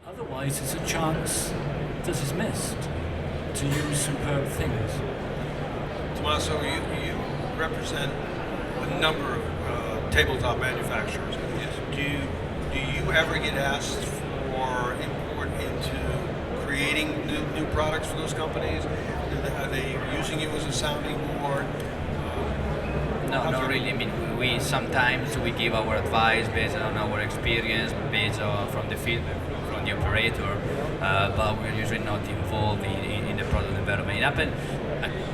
Otherwise, it's a chance that is missed to use superb things. Tommaso, you represent a number of tabletop manufacturers. Yes. Do you ever get asked for input into creating new products for those companies? Are they using you as a sounding board? No, not really. I mean, we sometimes we give our advice based on our experience, based on from the feedback from the operator, but we're usually not involved in the product development. It happened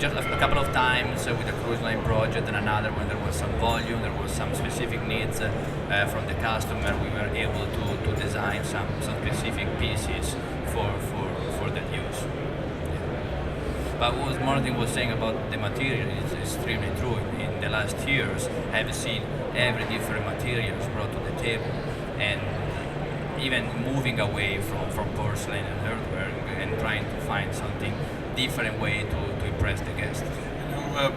just a couple of times with the cruise line project, and another when there was some volume, there was some specific needs from the customer. We were able to design some specific pieces for that use. But what Martin was saying about the material is extremely true. In the last years, I've seen every different materials brought to the table, and even moving away from porcelain and earthenware and trying to find something different way to impress the guest.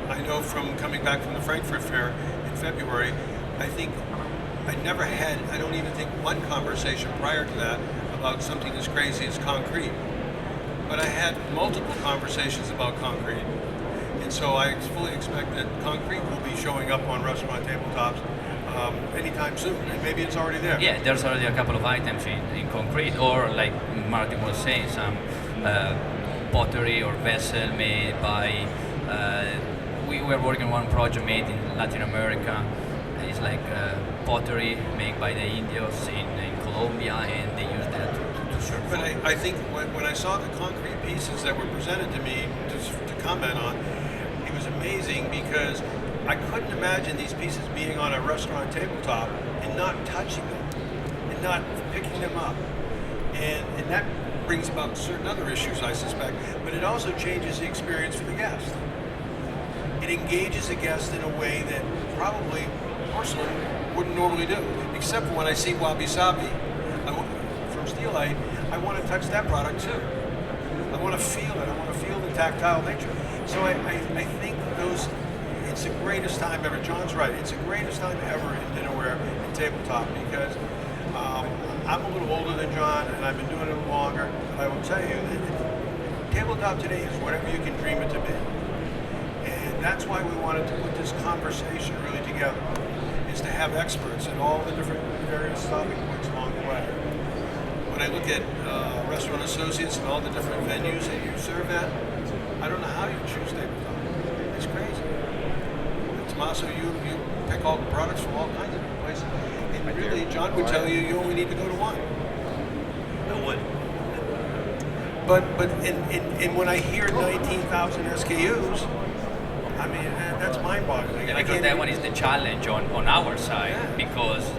I know from coming back from the Frankfurt Fair in February, I think I never had, I don't even think one conversation prior to that about something as crazy as concrete. But I had multiple conversations about concrete. And so I fully expect that concrete will be showing up on restaurant tabletops anytime soon. And maybe it's already there. Yeah, there's already a couple of items in concrete, or like Martin was saying, some pottery or vessel made by, we were working on one project made in Latin America. It's like pottery made by the Indios in Colombia, and they use that to serve But food. I think when I saw the concrete pieces that were presented to me to comment on, it was amazing because I couldn't imagine these pieces being on a restaurant tabletop and not touching them and not picking them up. And that brings about certain other issues, I suspect, but it also changes the experience for the guest. It engages the guest in a way that probably porcelain wouldn't normally do, except for when I see wabi sabi from Steelite. I want to touch that product too. I want to feel it. I want to feel the tactile nature. So I think it's the greatest time ever. John's right. It's the greatest time ever in dinnerware and tabletop because I'm a little older than John and I've been doing it a little longer. But I will tell you that tabletop today is whatever you can dream it to be. And that's why we wanted to put this conversation really together, is to have experts in all the different various topic points along the way. When I look at restaurant associates and all the different venues that you serve at, I don't know how you choose tabletop. It's crazy. Tommaso, you pick all the products from all kinds of different places. And really, John would tell you you only need to go to one. I would. But and when I hear 19,000 SKUs, I mean, that's mind-boggling. Yeah, because that one is the challenge on our side, because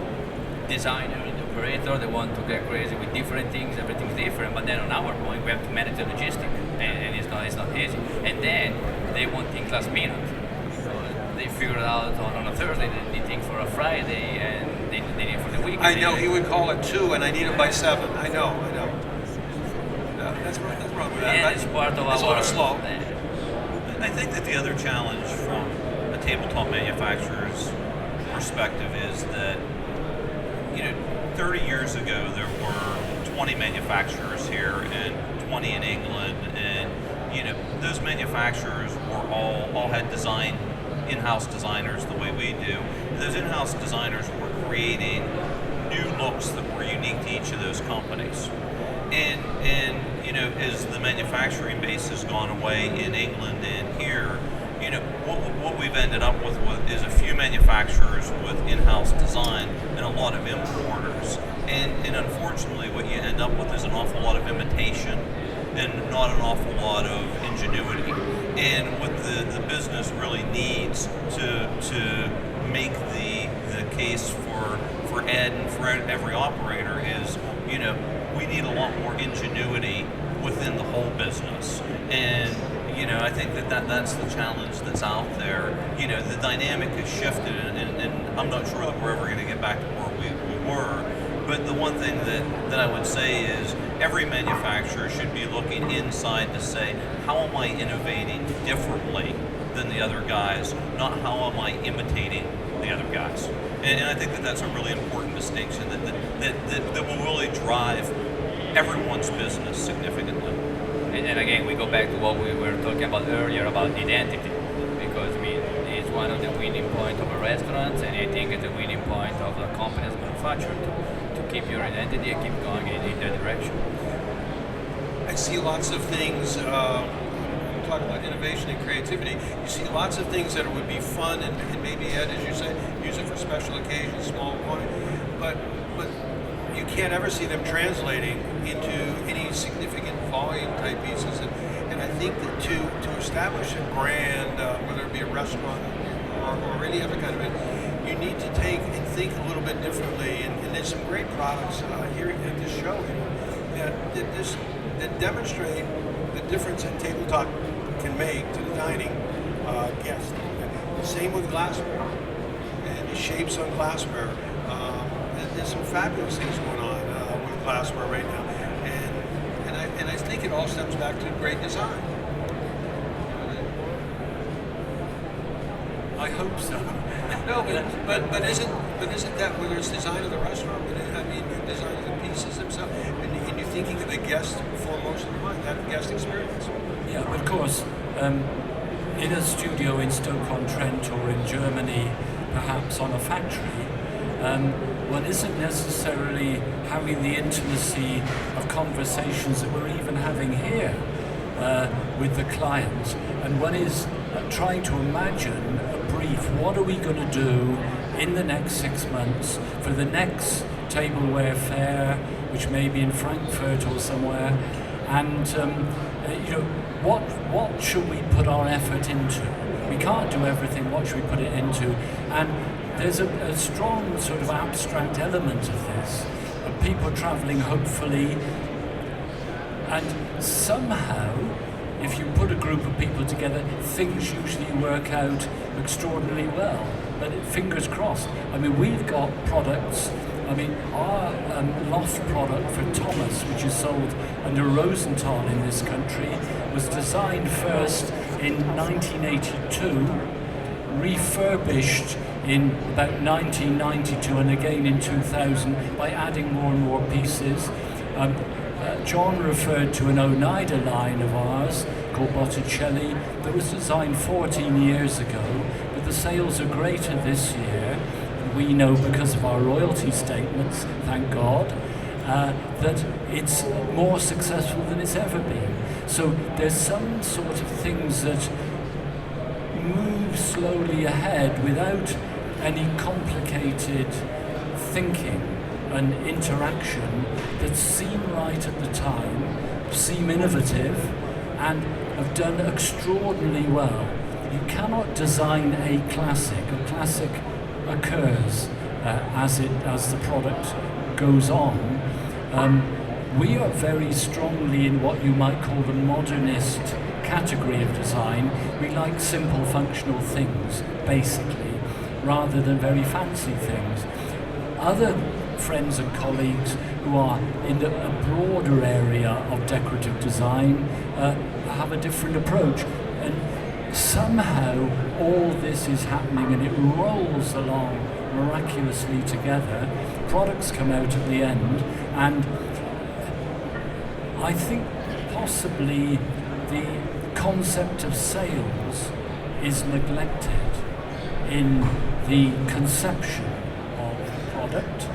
designer and operator, they want to get crazy with different things, everything's different, but then on our point, we have to manage the logistics, and it's not easy. And then they want things last minute. So they figure out on a Thursday, they need things for a Friday, and they need it for the weekend. I know, he would call it 2 and I need it by 7. I know. No, that's wrong with that. And it's part of it's our... a little slow. I think that the other challenge from a tabletop manufacturer's perspective is that, 30 years ago there were 20 manufacturers here and 20 in England, and those manufacturers were all had in-house designers the way we do. Those in-house designers were creating new looks that were unique to each of those companies. And as the manufacturing base has gone away in England and here, what we've ended up with is a few manufacturers with in-house design and a lot of importers. And unfortunately, what you end up with is an awful lot of imitation and not an awful lot of ingenuity. And what the business really needs to make the case for Ed and for every operator is, we need a lot more ingenuity within the whole business. And I think that's the challenge that's out there. The dynamic has shifted, and I'm not sure that we're ever going to get back to where we were. But the one thing that I would say is every manufacturer should be looking inside to say, how am I innovating differently than the other guys, not how am I imitating the other guys. And I think that's a really important distinction that will really drive everyone's business significantly. And again, we go back to what we were talking about earlier about identity, because I mean, it's one of the winning points of a restaurant, and I think it's a winning point of a company as a manufacturer to keep your identity and keep going in that direction. I see lots of things, talk about innovation and creativity, you see lots of things that would be fun and maybe, Ed, as you say, use it for special occasions, small quantity, but you can't ever see them translating into any significant volume type pieces. And I think that to establish a brand, whether it be a restaurant or any other kind of it, you need to take and think a little bit differently. And there's some great products here at this show that demonstrate the difference that tabletop can make to the dining guest. Same with glassware and the shapes on glassware. There's some fabulous things going on with glassware right now, and I think it all stems back to great design. I hope so. No, but isn't that whether it's design of the restaurant, I mean design of the pieces themselves, and you're thinking of the guest foremost in mind, that guest experience. Yeah, of course, in a studio in Stoke-on-Trent or in Germany, perhaps on a factory, one isn't necessarily having the intimacy of conversations that we're even having here with the client, and one is trying to imagine a brief. What are we going to do in the next 6 months for the next tableware fair, which may be in Frankfurt or somewhere, and what should we put our effort into? We can't do everything. What should we put it into? And there's a strong sort of abstract element of this, of people traveling hopefully, and somehow, if you put a group of people together, things usually work out extraordinarily well. But fingers crossed. I mean, we've got products. I mean, our loft product for Thomas, which is sold under Rosenthal in this country, was designed first in 1982, refurbished in about 1992 and again in 2000 by adding more and more pieces. John referred to an Oneida line of ours called Botticelli that was designed 14 years ago, but the sales are greater this year. We know because of our royalty statements, thank God, that it's more successful than it's ever been. So there's some sort of things that move slowly ahead without any complicated thinking and interaction that seem right at the time, seem innovative, and have done extraordinarily well. You cannot design a classic. A classic occurs as the product goes on. We are very strongly in what you might call the modernist category of design. We like simple functional things, basically, rather than very fancy things. Other friends and colleagues who are in a broader area of decorative design have a different approach. And somehow all this is happening and it rolls along miraculously together. Products come out at the end, and I think possibly the concept of sales is neglected in the conception of the product.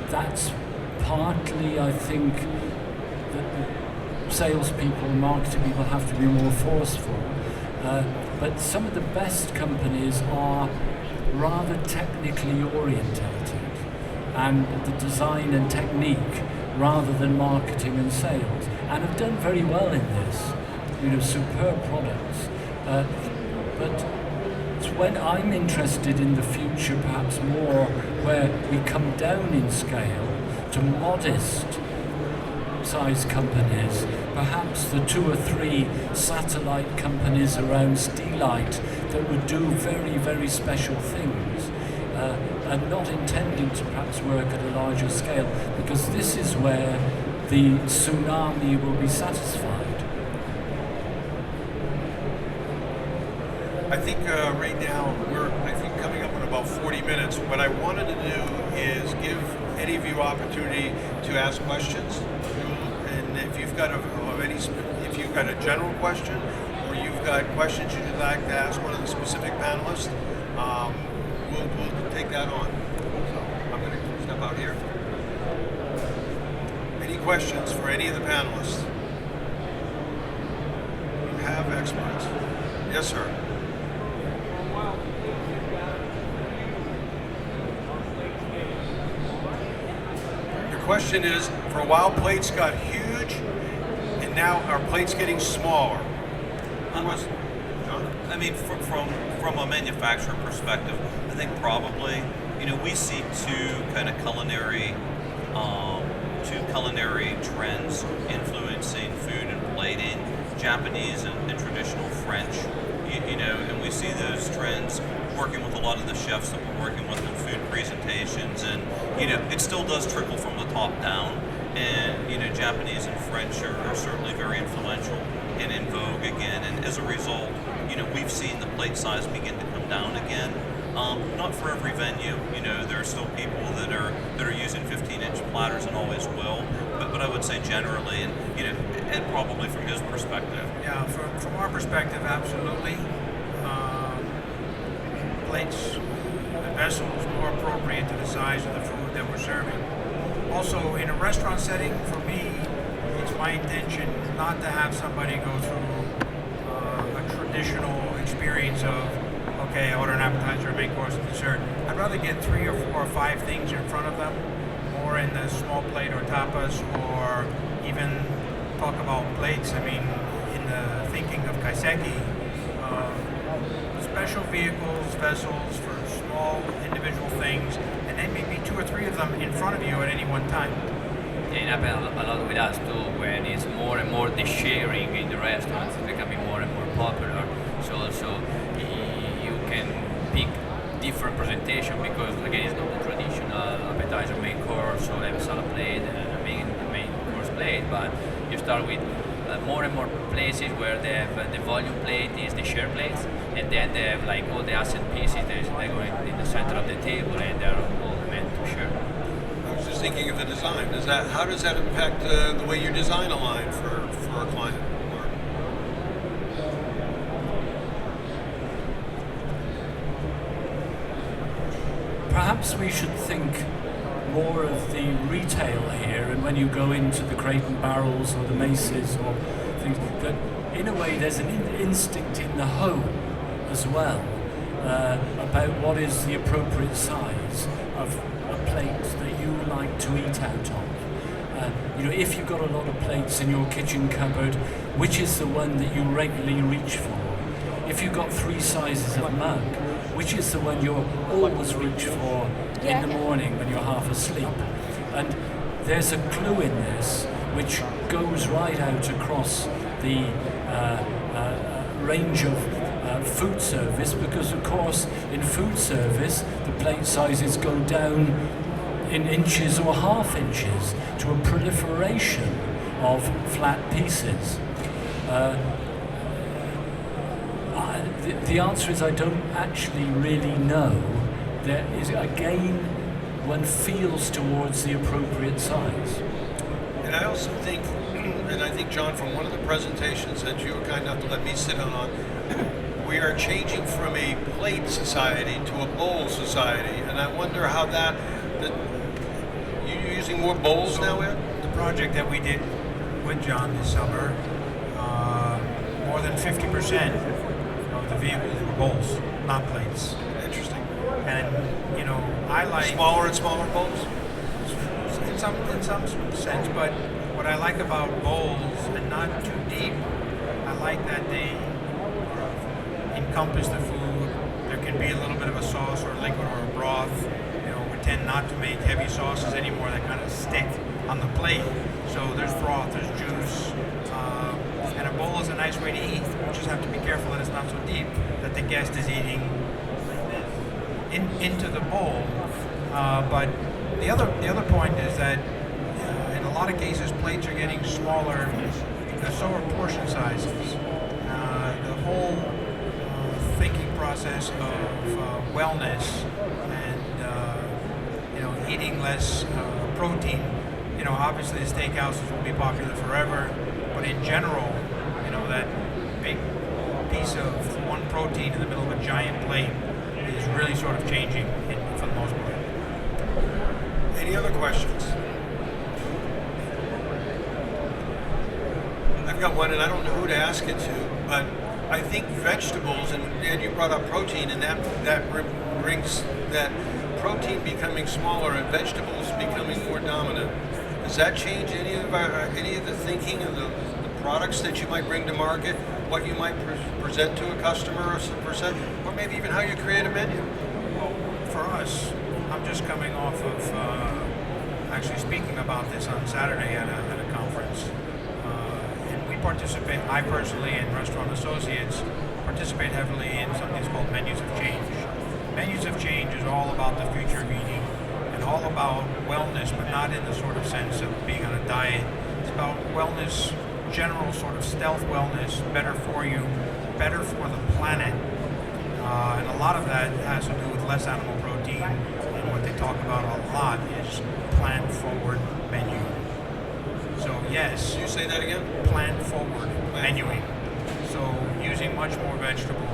That's partly, I think, that salespeople and marketing people have to be more forceful. But some of the best companies are rather technically orientated, and the design and technique rather than marketing and sales, and have done very well in this. Superb products. But it's when I'm interested in the future, perhaps more, where we come down in scale to modest size companies, perhaps the 2 or 3 satellite companies around Steelite that would do very, very special things, and not intending to perhaps work at a larger scale, because this is where the tsunami will be satisfied. I think right now we're coming up in about 40 minutes. What I wanted to do is give any of you opportunity to ask questions. you've got if you've got a general question, or you've got questions you'd like to ask one of the specific panelists, we'll take that on. So I'm going to step out here. Any questions for any of the panelists? You have experts. Yes, sir. Question is, for a while plates got huge, and now our plates getting smaller. John? I mean, from a manufacturer perspective, I think probably, we see two culinary trends influencing food and plating: Japanese and traditional French. And we see those trends working with a lot of the chefs that we're working with in food presentations, and it still does trickle from the top down, and Japanese and French are certainly very influential and in vogue again, and as a result we've seen the plate size begin to come down again. Not for every venue, there are still people that are using 15-inch platters and always will, but I would say generally, and and probably from his perspective. Yeah, from our perspective, absolutely. Plates, the vessels more appropriate to the size of the food that we're serving. Also, in a restaurant setting, for me, it's my intention not to have somebody go through a traditional experience of, okay, I order an appetizer, a main course, and dessert. I'd rather get 3 or 4 or 5 things in front of them, or in the small plate or tapas, or even talk about plates. I mean, in the thinking of kaiseki, special vehicles, vessels for small individual things, and then maybe 2 or 3 of them in front of you at any one time. Yeah, it happens a lot with us too, when it's more and more the sharing in the restaurants is becoming more and more popular. So you can pick different presentation because again it's not the traditional appetizer, main course, or have a salad plate and a main course plate, but you start with more and more places where they have the volume plate is the share plates, and then they have like all the asset pieces they're going in the center of the table, and they're all meant to share. I was just thinking of the design. How does that impact the way you design a line for a client? Perhaps we should think more of the retail here, and when you go into the Crate and Barrels or the Macy's or things, that in a way there's an instinct in the home as well about what is the appropriate size of a plate that you like to eat out of. If you've got a lot of plates in your kitchen cupboard, which is the one that you regularly reach for? If you've got 3 sizes of mug, which is the one you'll always reach for in the morning when you're half asleep? And there's a clue in this which goes right out across the range of food service, because of course in food service the plate sizes go down in inches or half inches to a proliferation of flat pieces. The answer is I don't actually really know. There is, again, one feels towards the appropriate size. And I also think, and I think, John, from one of the presentations that you were kind enough to let me sit on, we are changing from a plate society to a bowl society. And I wonder how you're using more bowls now, Ed? The project that we did with John this summer, more than 50% of the vehicles were bowls, not plates. Interesting. And I like smaller and smaller bowls. In some sense, but what I like about bowls, and not too deep, I like that they encompass the food. There can be a little bit of a sauce or a liquid or a broth. We tend not to make heavy sauces anymore that kind of stick on the plate. So there's broth, there's juice. And a bowl is a nice way to eat. You just have to be careful that it's not so deep that the guest is eating into the bowl. But the other point is that in a lot of cases plates are getting smaller, so are portion sizes. The whole thinking process of wellness and eating less protein obviously the steakhouses will be popular forever, but in general, that big piece of one protein in the middle of a giant plate is really sort of changing for the most part. Any other questions? I've got one, and I don't know who to ask it to, but I think vegetables, and you brought up protein, and that brings that protein becoming smaller and vegetables becoming more dominant. Does that change any of the thinking of the products that you might bring to market, what you might present to a customer, or maybe even how you create a menu? Well, for us, I'm just coming off of actually speaking about this on Saturday at a conference. And we participate, I personally and Restaurant Associates participate heavily in something that's called Menus of Change. Menus of Change is all about the future of eating and all about wellness, but not in the sort of sense of being on a diet. It's about wellness, general sort of stealth wellness, better for you, better for the planet. And a lot of that has to do with less animal protein. And what they talk about a lot is plant-forward menu. So yes. Can you say that again? Plant-forward menuing. So using much more vegetable.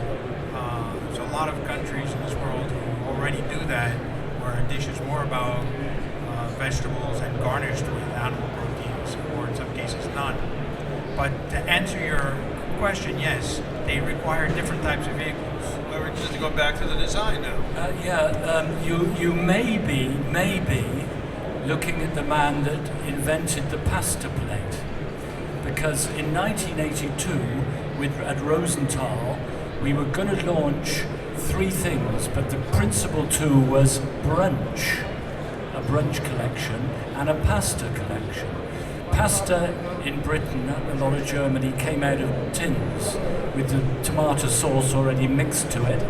There's a lot of countries in this world who already do that, where a dish is more about vegetables and garnished with animal proteins, or in some cases none. But to answer your question, yes, they require different types of vehicles. We're just going back to the design now. You may be looking at the man that invented the pasta plate, because in 1982 at Rosenthal we were going to launch 3 things, but the principal 2 was brunch, a brunch collection, and a pasta collection. Pasta in Britain, a lot of Germany, came out of tins with the tomato sauce already mixed to it.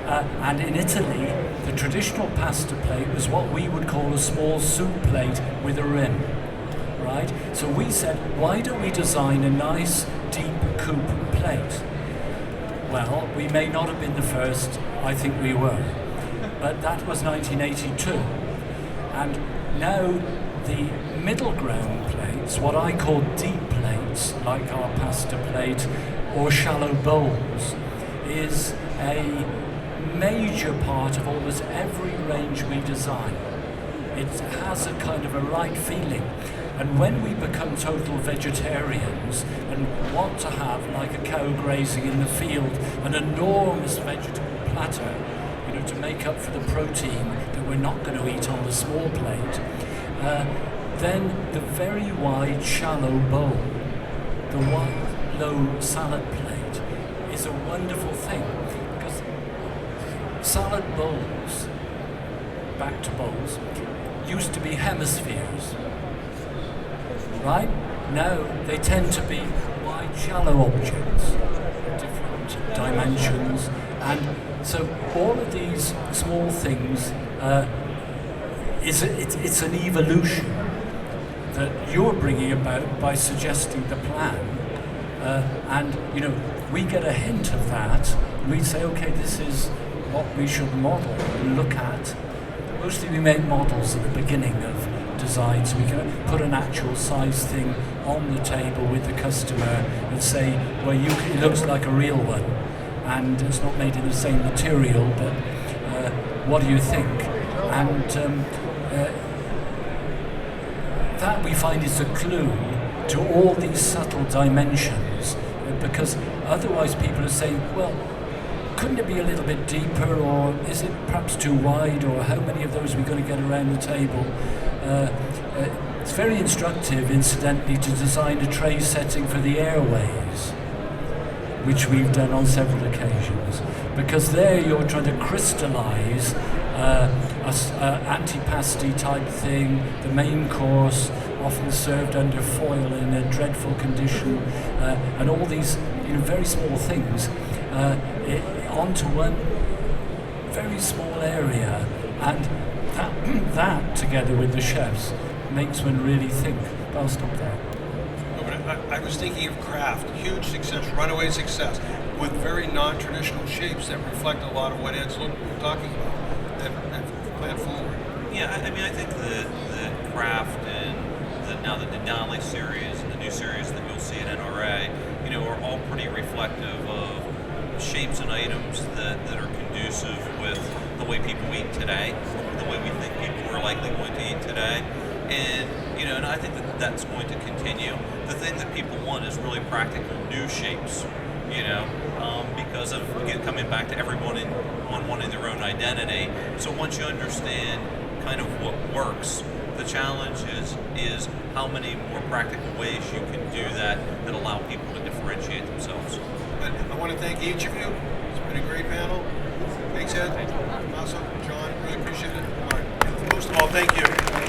And in Italy, the traditional pasta plate was what we would call a small soup plate with a rim, right? So we said, why don't we design a nice deep coupe plate? Well, we may not have been the first, I think we were, but that was 1982. And now the middle ground plates, what I call deep plates, like our pasta plate or shallow bowls, is a major part of almost every range we design. It has a kind of a right feeling. And when we become total vegetarians and want to have, like a cow grazing in the field, an enormous vegetable platter, to make up for the protein that we're not going to eat on the small plate, then the very wide, shallow bowl, the wide, low salad plate, is a wonderful thing. Because salad bowls, back to bowls, used to be hemispheres, right? Now they tend to be wide, shallow objects, different dimensions, and so all of these small things, it's an evolution that you're bringing about by suggesting the plan, and we get a hint of that. We say, okay, this is what we should model and look at. Mostly we make models at the beginning of design, so we can put an actual size thing on the table with the customer and say, well, it looks like a real one, and it's not made in the same material, but what do you think? And that we find is a clue to all these subtle dimensions, because otherwise people are saying, well, couldn't it be a little bit deeper, or is it perhaps too wide, or how many of those are we going to get around the table? It's very instructive, incidentally, to design a tray setting for the airways, which we've done on several occasions, because there you're trying to crystallize antipasti type thing, the main course, often served under foil in a dreadful condition, and all these very small things onto one very small area, and that together with the chefs makes one really think. But I'll stop there. No, but I was thinking of craft, huge success, runaway success, with very non-traditional shapes that reflect a lot of what Ed's talking about, that plan forward. Yeah, I mean, I think the craft and now the Denali series and the new series that you'll see at NRA, are all pretty reflective of shapes and items that are conducive with the way people eat today, the way we think people are likely going to eat today. And, and I think that that's going to continue. The thing that people want is really practical new shapes, because of, again, coming back to everyone wanting their own identity. So once you understand kind of what works, the challenge is how many more practical ways you can do that allow people to differentiate themselves. I want to thank each of you. It's been a great panel. Thanks, Ed, Tommaso, John. Really appreciate it. All right. Most of all, thank you.